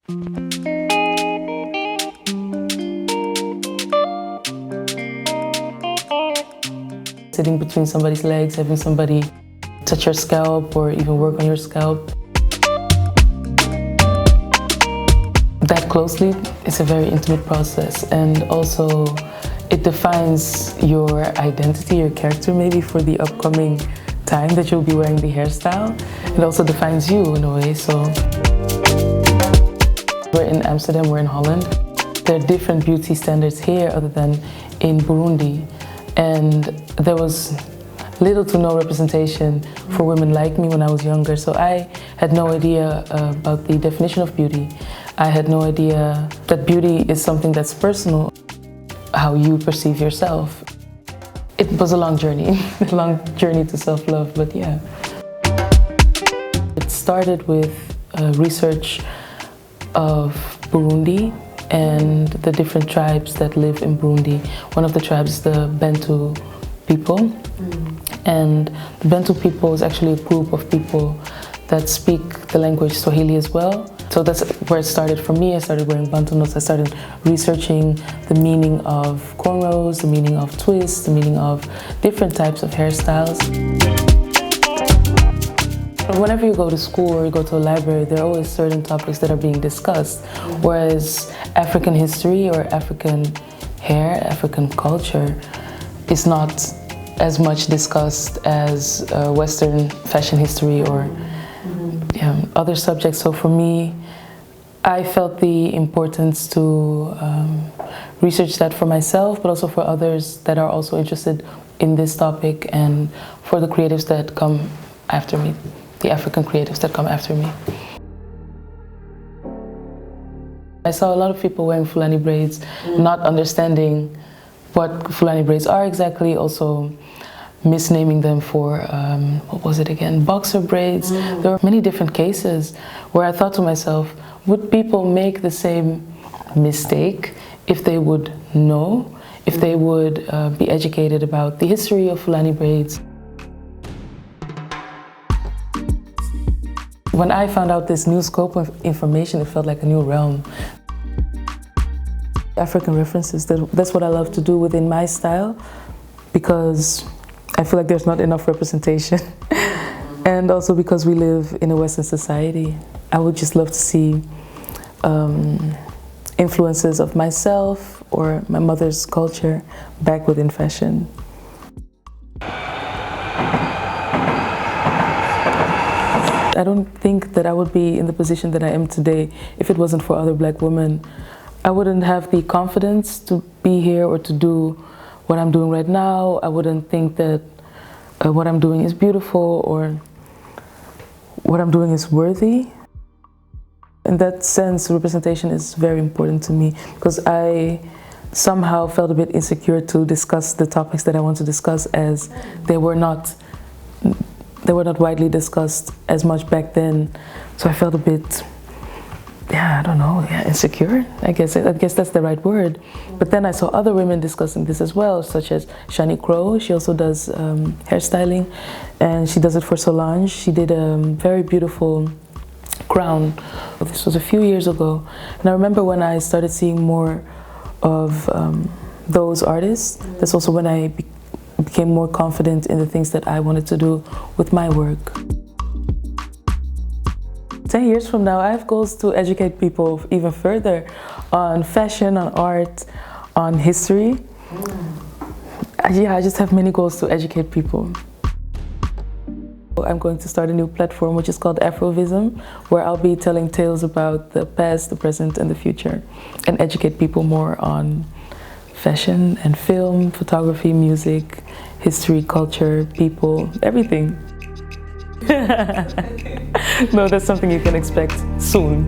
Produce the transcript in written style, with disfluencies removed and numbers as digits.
Sitting between somebody's legs, having somebody touch your scalp or even work on your scalp. That closely is a very intimate process, and also it defines your identity, your character maybe for the upcoming time that you'll be wearing the hairstyle. It also defines you in a way. So we're in Amsterdam, we're in Holland. There are different beauty standards here other than in Burundi. And there was little to no representation for women like me when I was younger. So I had no idea about the definition of beauty. I had no idea that beauty is something that's personal, how you perceive yourself. It was a long journey, a long journey to self-love, but yeah. It started with research of Burundi and the different tribes that live in Burundi. One of the tribes is the Bantu people. And the Bantu people is actually a group of people that speak the language Swahili as well. So that's where it started for me. I started wearing Bantu knots. I started researching the meaning of cornrows, the meaning of twists, the meaning of different types of hairstyles. Whenever you go to school or you go to a library, there are always certain topics that are being discussed, whereas African history or African hair, African culture is not as much discussed as Western fashion history or other subjects. So for me, I felt the importance to research that for myself, but also for others that are also interested in this topic, and for the creatives that come after me, the African creatives that come after me. I saw a lot of people wearing Fulani braids, not understanding what Fulani braids are exactly, also misnaming them for, what was it again, boxer braids. There were many different cases where I thought to myself, would people make the same mistake if they would know, if they would be educated about the history of Fulani braids? When I found out this new scope of information, it felt like a new realm. African references, that's what I love to do within my style, because I feel like there's not enough representation. And also because we live in a Western society, I would just love to see influences of myself or my mother's culture back within fashion. I don't think that I would be in the position that I am today if it wasn't for other Black women. I wouldn't have the confidence to be here or to do what I'm doing right now. I wouldn't think that what I'm doing is beautiful or what I'm doing is worthy. In that sense, representation is very important to me, because I somehow felt a bit insecure to discuss the topics that I want to discuss, as they were not widely discussed as much back then. So I felt a bit, I don't know, insecure. I guess that's the right word. But then I saw other women discussing this as well, such as Shani Crow. She also does hairstyling, and she does it for Solange. She did a very beautiful crown. This was a few years ago. And I remember when I started seeing more of those artists, that's also when I became more confident in the things that I wanted to do with my work. 10 years from now, I have goals to educate people even further on fashion, on art, on history. I just have many goals to educate people. I'm going to start a new platform which is called Afrovism, where I'll be telling tales about the past, the present, and the future, and educate people more on fashion and film, photography, music, history, culture, people, everything. No, that's something you can expect soon.